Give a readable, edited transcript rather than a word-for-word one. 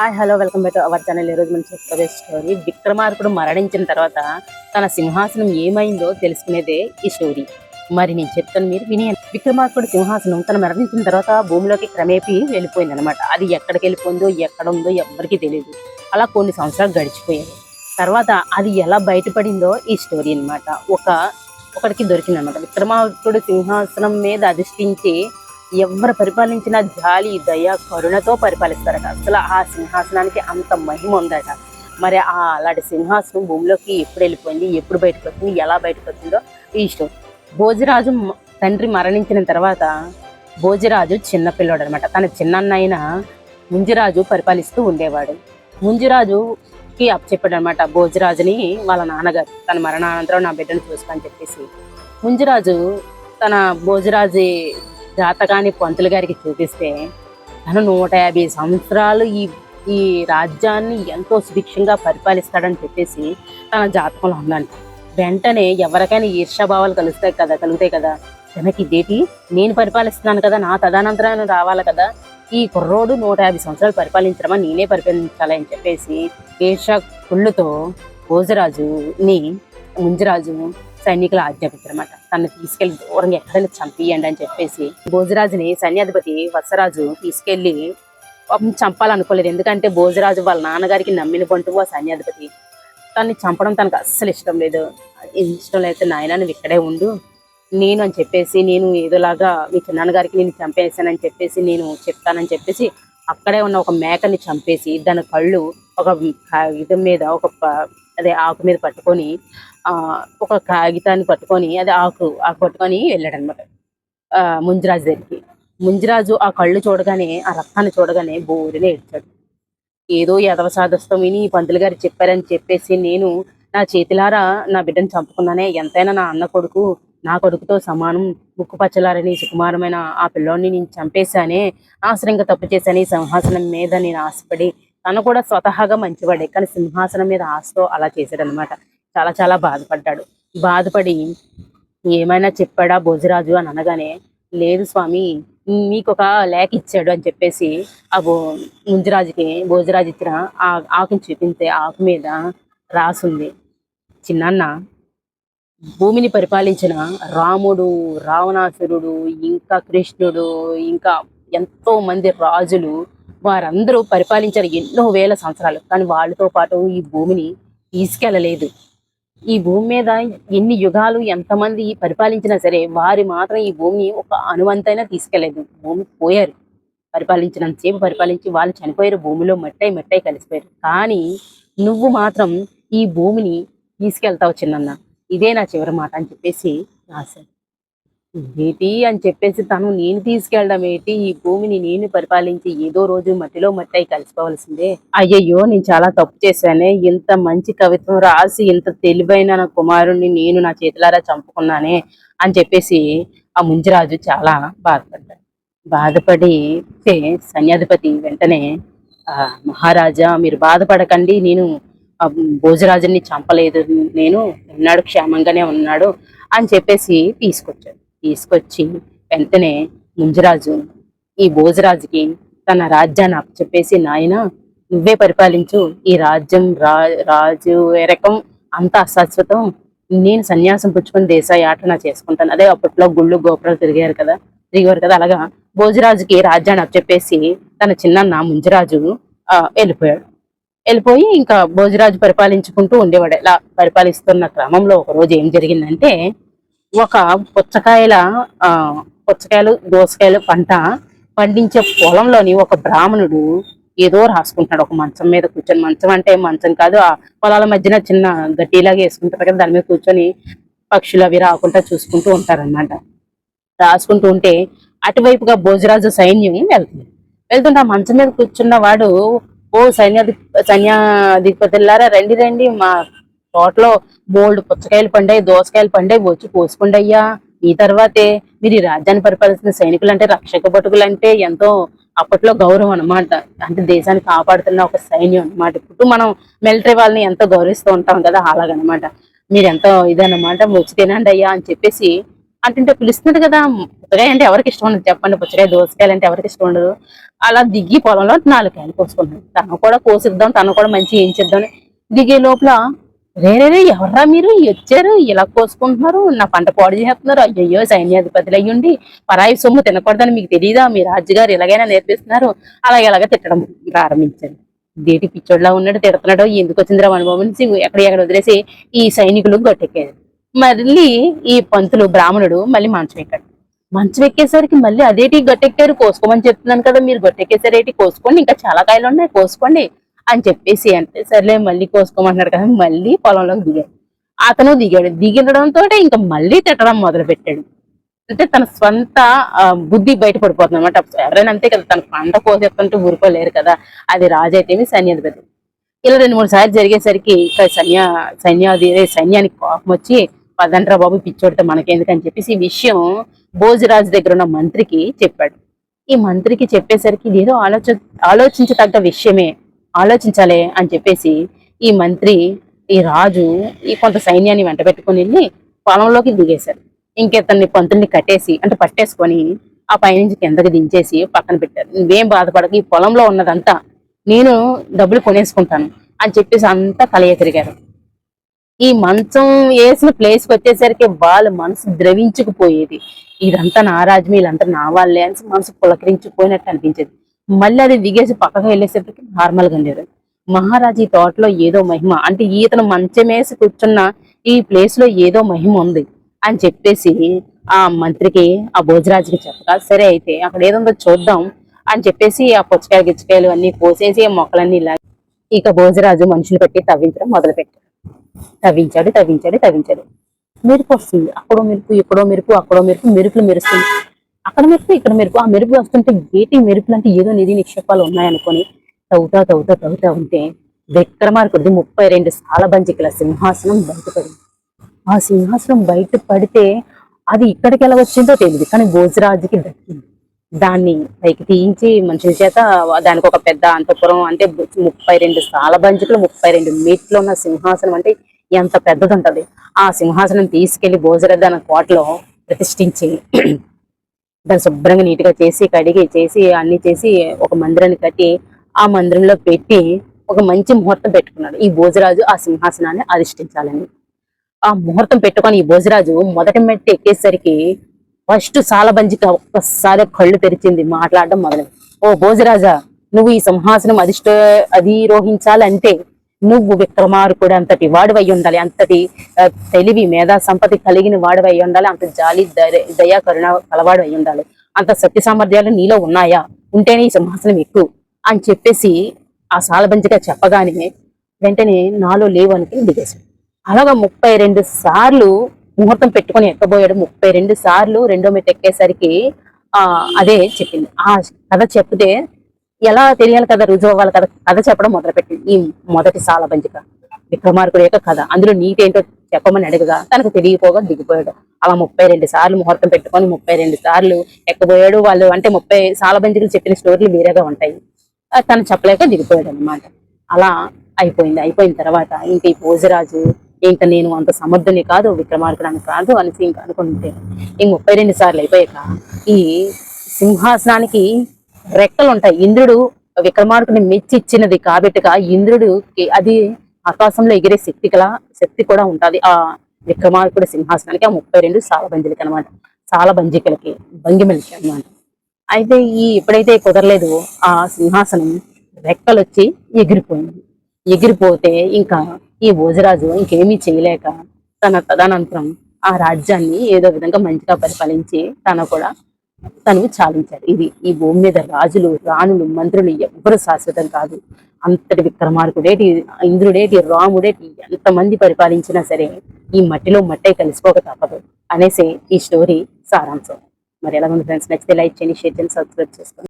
Hi hello welcome back to our channel. ఈ రోజు మనం చెప్పే స్టోరీ విక్రమార్కుడు మరణించిన తర్వాత తన సింహాసనం ఏమైందో తెలుసుకునేదే ఈ స్టోరీ. మరి నేను చెప్తాను, మీరు వినేయండి. విక్రమార్కుడు సింహాసనం తను మరణించిన తర్వాత భూమిలోకి క్రమేపీ వెళ్ళిపోయింది అనమాట. అది ఎక్కడికి వెళ్ళిపోయిందో ఎక్కడ ఉందో ఎవ్వరికీ తెలియదు. అలా కొన్ని సంవత్సరాలు గడిచిపోయాయి. తర్వాత అది ఎలా బయటపడిందో ఈ స్టోరీ అనమాట. ఒకడికి దొరికిందనమాట. విక్రమార్కుడు సింహాసనం మీద అధిష్ఠించి ఎవరు పరిపాలించిన జాలి దయ కరుణతో పరిపాలిస్తారట. అసలు ఆ సింహాసనానికి అంత మహిమ ఉందట. మరి అలాంటి సింహాసనం భూమిలోకి ఎప్పుడు వెళ్ళిపోయింది, ఎప్పుడు బయటకు వచ్చింది, ఎలా బయటకు వచ్చిందో ఈ స్టోరీ. భోజరాజు తండ్రి మరణించిన తర్వాత భోజరాజు చిన్నపిల్లాడు అనమాట. తన చిన్నన్న అయిన ముంజిరాజు పరిపాలిస్తూ ఉండేవాడు. ముంజిరాజుకి అప్పచెప్పాడు అనమాట భోజరాజుని వాళ్ళ నాన్నగారు, తన మరణానంతరం నా బిడ్డను చూసుకొని చెప్పేసి. ముంజిరాజు తన భోజరాజు జాతకాన్ని పంతులు గారికి చూపిస్తే తను 150 సంవత్సరాలు ఈ రాజ్యాన్ని ఎంతో సుభిక్షంగా పరిపాలిస్తాడని చెప్పేసి తన జాతకంలో ఉందంట. వెంటనే ఎవరికైనా ఈర్ష్యాభావాలు కలుగుతాయి కదా, తనకి ఇదేటి, నేను పరిపాలిస్తున్నాను కదా, నా తదనంతరం రావాలి కదా, ఈ కుర్రోడు 150 సంవత్సరాలు పరిపాలించడమా, నేనే పరిపాలించాలి అని చెప్పేసి ఈర్ష్య కుళ్ళుతో ముంజిరాజు సైనికులు ఆజ్ఞాపించారన్నమాట. తను తీసుకెళ్లి దూరంగా ఎక్కడైనా చంపియండి అని చెప్పేసి భోజరాజుని సైన్యాధిపతి వత్సరాజు తీసుకెళ్లి చంపాలనుకోలేదు. ఎందుకంటే భోజరాజు వాళ్ళ నాన్నగారికి నమ్మిన బంటువు ఆ సైన్యాధిపతి. తనని చంపడం తనకు అస్సలు ఇష్టం లేదు. ఇష్టం లేకపోతే నాయన నువ్వు ఇక్కడే ఉండు, నేను అని చెప్పేసి, నేను ఏదోలాగా మీ చిన్నాన్నగారికి నేను చంపేసానని చెప్పేసి నేను చెప్తానని చెప్పేసి అక్కడే ఉన్న ఒక మేకని చంపేసి దాని కళ్ళు ఒక కాగితం మీద ఆకు మీద పట్టుకొని ఒక కాగితాన్ని పట్టుకొని ఆకు పట్టుకొని వెళ్ళాడనమాట ముంజిరాజు దగ్గరికి. ముంజిరాజు ఆ కళ్ళు చూడగానే, ఆ రక్తాన్ని చూడగానే బోరిని ఏడ్చాడు. ఏదో యదవసాదస్తం విని పంతులు గారు చెప్పారని చెప్పేసి నేను నా చేతిలారా నా బిడ్డను చంపుకున్నానే, ఎంతైనా నా అన్న కొడుకు, నా కొడుకుతో సమానం, ముక్కు పచ్చలారని సుకుమారమైన ఆ పిల్లోడిని నేను చంపేశానే, ఆశ్రయంగా తప్పు చేశాను, సింహాసనం మీద నేను ఆశపడి. తను కూడా స్వతహాగా మంచివాడే, కానీ సింహాసనం మీద ఆశతో అలా చేశాడనమాట. చాలా చాలా బాధపడి ఏమైనా చెప్పాడా భోజరాజు అని అనగానే, లేదు స్వామి, మీకు ఒక లేఖ ఇచ్చాడు అని చెప్పేసి భోజరాజు ఇచ్చిన ఆకుని చూపిస్తే ఆకు మీద రాసుంది, చిన్నాన్న, భూమిని పరిపాలించిన రాముడు, రావణాసురుడు, ఇంకా కృష్ణుడు, ఇంకా ఎంతో మంది రాజులు, వారందరూ పరిపాలించారు ఎన్నో వేల సంవత్సరాలు. కానీ వాళ్ళతో పాటు ఈ భూమిని తీసుకెళ్ళలేదు. ఈ భూమి మీద ఎన్ని యుగాలు ఎంతమంది పరిపాలించినా సరే వారి మాత్రం ఈ భూమిని ఒక అణువంతైనా తీసుకెళ్లేదు. భూమి పోయారు, పరిపాలించినంతసేపు పరిపాలించి వాళ్ళు చనిపోయారు, భూమిలో మట్టై కలిసిపోయారు. కానీ నువ్వు మాత్రం ఈ భూమిని తీసుకెళ్తావు చిన్నన్న, ఇదే నా చివరి మాట అని చెప్పేసి రాశాడు. ఏంటి అని చెప్పేసి నేను తీసుకెళ్ళడం ఏంటి, ఈ భూమిని నేను పరిపాలించి ఏదో రోజు మట్టిలో మట్టై కలిసిపోవలసిందే. అయ్యయ్యో, నేను చాలా తప్పు చేశానే, ఇంత మంచి కవిత్వం రాసి ఇంత తెలివైన నా కుమారుణ్ణి నేను నా చేతులారా చంపుకున్నానే అని చెప్పేసి ఆ ముంజిరాజు చాలా బాధపడ్డాడు. బాధపడి సైన్యాధిపతి వెంటనే, మహారాజా మీరు బాధపడకండి, నేను భోజరాజుని చంపలేదు, నేను ఉన్నాడు, క్షేమంగానే ఉన్నాడు అని చెప్పేసి తీసుకొచ్చి వెంటనే ముంజిరాజు ఈ భోజరాజుకి తన రాజ్యాన్ని అప్పచెప్పేసి, నాయన నువ్వే పరిపాలించు, ఈ రాజ్యం రాజు ఎరకం అంత అశాశ్వతం, నేను సన్యాసం పుచ్చుకొని దేశయాటన చేసుకుంటాను. అదే అప్పట్లో గుళ్ళు గోపురాలు తిరిగేవారు కదా, అలాగా భోజరాజుకి రాజ్యాన్ని అప్పచెప్పేసి తన చిన్నన్న ముంజిరాజు వెళ్ళిపోయి ఇంకా భోజరాజు పరిపాలించుకుంటూ ఉండేవాడు. ఇలా పరిపాలిస్తున్న క్రమంలో ఒక రోజు ఏం జరిగిందంటే, ఒక పుచ్చకాయలు దోసకాయలు పంట పండించే పొలంలోని ఒక బ్రాహ్మణుడు ఏదో రాసుకుంటున్నాడు. ఒక మంచం మీద కూర్చొని, మంచం అంటే మంచం కాదు, ఆ పొలాల మధ్యన చిన్న గట్టిలాగా వేసుకుంటారు కదా, దాని మీద కూర్చొని పక్షులు అవి రాకుండా చూసుకుంటూ ఉంటారన్నమాట. రాసుకుంటూ ఉంటే అటువైపుగా భోజరాజు సైన్యం వెళ్తుంటే ఆ మంచం మీద కూర్చున్న వాడు, ఓ సైన్యాధిపతులారా, రండి, మా తోటలో బోల్డ్ పుచ్చకాయలు పండాయి, దోసకాయలు పండాయి, వచ్చి పోసుకోండి అయ్యా, ఈ తర్వాతే మీరు ఈ రాజ్యాన్ని పరిపాలిస్తున్న సైనికులు అంటే, రక్షక భటుకులు అంటే ఎంతో అప్పట్లో గౌరవం అనమాట. అంటే దేశాన్ని కాపాడుతున్న ఒక సైన్యం అనమాట. ఇప్పుడు మనం మిలిటరీ వాళ్ళని ఎంతో గౌరవిస్తూ ఉంటాం కదా, అలాగనమాట. మీరు ఎంతో ఇదన్నమాట, వచ్చి తినండి అయ్యా అని చెప్పేసి అంటుంటే పిలుస్తున్నాడు కదా. పుచ్చకాయ అంటే ఎవరికి ఇష్టం ఉండదు చెప్పండి, పుచ్చకాయ దోసకాయలు అంటే ఎవరికి ఇష్టం ఉండదు. అలా దిగి పొలంలో 4 కాయలు కోసుకుంటున్నాడు. తను కూడా కోసిద్దాం, తను కూడా మంచి ఏం చేద్దాం దిగే లోపల, రే ఎవర్రా మీరు వచ్చారు, ఇలా కోసుకుంటున్నారు, నా పంట పాడు చేస్తున్నారు, అయ్యయ్యో సైన్యాధిపతులు అయ్యుండి పరాయి సొమ్ము తినకూడదని మీకు తెలియదా, మీ రాజుగారు ఎలాగైనా నేర్పిస్తున్నారు, అలాగే తిట్టడం ప్రారంభించారు. దేటి పిచ్చోడ్లా ఉన్నాడు, తిడుతున్నాడు, ఎందుకు వచ్చిందిరా అనుభవం ఎక్కడ వదిలేసి ఈ సైనికులు గట్టెక్కారు. మళ్ళీ ఈ పంతులు బ్రాహ్మణుడు మళ్ళీ మంచం ఎక్కాడు. మంచం ఎక్కేసరికి మళ్ళీ అదేటి గట్టెక్కారు, కోసుకోమని చెప్తున్నాను కదా, మీరు గట్టెక్కేసరేటి, కోసుకోండి, ఇంకా చాలా కాయలు ఉన్నాయి కోసుకోండి అని చెప్పేసి, అంటే సర్లే మళ్ళీ కోసుకోమంటున్నాడు కదా, మళ్ళీ పొలంలోకి దిగాడు. అతను దిగడంతో ఇంకా మళ్ళీ తిట్టడం మొదలు పెట్టాడు. అంటే తన స్వంత బుద్ధి బయటపడిపోతుంది అనమాట. ఎవరైనా అంతే కదా, తన పంట కోసేస్తుంటే ఊరుకోలేరు కదా, అది రాజు అయితేమి సైన్యాధిపతి. ఇలా 2-3 సార్లు జరిగేసరికి సైన్యానికి కోపం వచ్చి, పదండ్రా బాబు పిచ్చోడితే మనకెందుకని చెప్పేసి ఈ విషయం భోజరాజు దగ్గర ఉన్న మంత్రికి చెప్పాడు. ఈ మంత్రికి చెప్పేసరికి ఇదేదో ఆలోచించదగ్గ విషయమే, ఆలోచించాలి అని చెప్పేసి ఈ మంత్రి, ఈ రాజు ఈ కొంత సైన్యాన్ని వెంట పెట్టుకుని వెళ్ళి పొలంలోకి దిగేశారు. ఇంకెతన్ని పంతుల్ని కట్టేసి అంటే పట్టేసుకొని ఆ పైనుంచి కిందకి దించేసి పక్కన పెట్టారు. నువ్వేం బాధపడక, ఈ పొలంలో ఉన్నదంతా నేను డబ్బులు కొనేసుకుంటాను అని చెప్పేసి అంతా కలయ తిరిగారు. ఈ మంచం వేసిన ప్లేస్కి వచ్చేసరికి వాళ్ళ మనసు ద్రవించుకుపోయేది. ఇదంతా నా రాజ్యం, వీళ్ళంతా నా వాళ్ళే అని మనసు పులకరించుకుపోయినట్టు అనిపించేది. మళ్ళీ అది దిగేసి పక్కకు వెళ్ళేసరికి నార్మల్గా ఉండేది. మహారాజు ఈ తోటలో ఏదో మహిమ, అంటే ఈతను మంచమేసి కూర్చున్న ఈ ప్లేస్ లో ఏదో మహిమ ఉంది అని చెప్పేసి ఆ మంత్రికి, ఆ భోజరాజుకి చెప్పగా, సరే అయితే అక్కడ ఏదో చూద్దాం అని చెప్పేసి ఆ పుచ్చకాయలు గిచ్చకాయలు అన్ని కోసేసి ఆ మొక్కలన్నీ ఇలా ఇక భోజరాజు మనుషులు పెట్టి తవ్వించడం మొదలు పెట్టాడు. తవ్వించాడు. మెరుపు వస్తుంది, అక్కడో మెరుపు, ఇక్కడో మెరుపు, అక్కడో మెరుపు, మెరుపులు మెరుస్తుంది. అక్కడ మెరుపు, ఇక్కడ మెరుపు. ఆ మెరుపు వస్తుంటే ఏటి మెరుపులు అంటే ఏదో నిధి నిక్షేపాలు ఉన్నాయనుకొని తవ్వుతా ఉంటే విక్రమార్కుడిది 32 సాలబంచికల సింహాసనం బయటపడింది. ఆ సింహాసనం బయట పడితే అది ఇక్కడికి ఎలా వచ్చిందో తెలియదు, కానీ భోజరాజుకి దక్కింది. దాన్ని పైకి తీయించి మనుషుల చేత దానికి ఒక పెద్ద అంతపురం, అంటే 32 సాలబంచికలు 32 మీట్లు ఉన్న సింహాసనం అంటే ఎంత పెద్దది ఉంటది. ఆ సింహాసనం తీసుకెళ్లి భోజరాజు దాని కోటలో ప్రతిష్ఠించి దాన్ని శుభ్రంగా నీట్గా చేసి కడిగి చేసి అన్ని చేసి ఒక మందిరాన్ని కట్టి ఆ మందిరంలో పెట్టి ఒక మంచి ముహూర్తం పెట్టుకున్నాడు. ఈ భోజరాజు ఆ సింహాసనాన్ని అధిష్ఠించాలని ఆ ముహూర్తం పెట్టుకొని ఈ భోజరాజు మొదటి మెట్టు ఎక్కేసరికి ఫస్ట్ సాలబంజిక ఒక్కసారి కళ్ళు తెరిచింది, మాట్లాడడం మొదలైంది. ఓ భోజరాజా, నువ్వు ఈ సింహాసనం అధిరోహించాలంటే నువ్వు విక్రమార్కుడు అంతటి వాడివై ఉండాలి, అంతటి తెలివి మేధా సంపత్తి కలిగిన వాడివై ఉండాలి, అంత జాలి దయా కరుణ కలవాడు అయి ఉండాలి, అంత సత్య సామర్థ్యాలు నీలో ఉన్నాయా, ఉంటేనే ఈ సింహాసనం ఎక్కువ అని చెప్పేసి ఆ సాలబంజిగా చెప్పగానే వెంటనే నాలో లేవు అనుకుని దిగేశాడు. అలాగా 32 సార్లు ముహూర్తం పెట్టుకొని ఎక్కబోయాడు. 32 సార్లు రెండో మెట్టు ఎక్కేసరికి అదే చెప్పింది. ఆ కథ చెప్తే ఎలా తెలియాలి కదా, రుజువు అవ్వాలి కదా, కథ చెప్పడం మొదలుపెట్టింది. ఈ మొదటి సాలబంజిక విక్రమార్కుడు యొక్క కథ, అందులో నీతి ఏంటో చెప్పమని అడగగా తనకు తెలియపోగా దిగిపోయాడు. అలా 32 సార్లు ముహూర్తం పెట్టుకొని 32 సార్లు ఎక్కబోయాడు. వాళ్ళు అంటే 30 సాలబంజికలు చెప్పిన స్టోరీలు వేరేగా ఉంటాయి, తను చెప్పలేక దిగిపోయాడు అనమాట. అలా అయిపోయిన తర్వాత ఇంక ఈ భోజరాజు ఇంకా నేను అంత సమర్థుని కాదు, విక్రమార్కుడు అని కాదు అనేసి ఇంకా అనుకుంటే ఇంక 32 సార్లు అయిపోయాక ఈ సింహాసనానికి రెక్కలు ఉంటాయి. ఇంద్రుడు విక్రమార్కుడిని మెచ్చి ఇచ్చినది కాబట్టిగా ఇంద్రుడికి అది ఆకాశంలో ఎగిరే శక్తి కూడా ఉంటది ఆ విక్రమార్కుడి సింహాసనానికి, ఆ 32 సాలబంజిలకి అనమాట, సాలబంజికలకి భంగిమలకి అనమాట. అయితే ఎప్పుడైతే కుదరలేదు ఆ సింహాసనం రెక్కలు వచ్చి ఎగిరిపోతే ఇంకా ఈ భోజరాజు ఇంకేమీ చేయలేక తదనంతరం ఆ రాజ్యాన్ని ఏదో విధంగా మంచిగా పరిపాలించి తను చాలించాడు. ఇది ఈ భూమి మీద రాజులు, రాణులు, మంత్రులు ఎవ్వరు శాశ్వతం కాదు. అంతటి విక్రమార్కుడేటి, ఇంద్రుడేటి, రాముడేటి ఎంతమంది పరిపాలించినా సరే ఈ మట్టిలో మట్టే కలిసిపోక తప్పదు అనేసి ఈ స్టోరీ సారాంశం. మరి ఎలా ఉంది ఫ్రెండ్స్, నచ్చితే లైక్ చేయండి, షేర్ చేయండి, సబ్స్క్రైబ్ చేసుకోండి.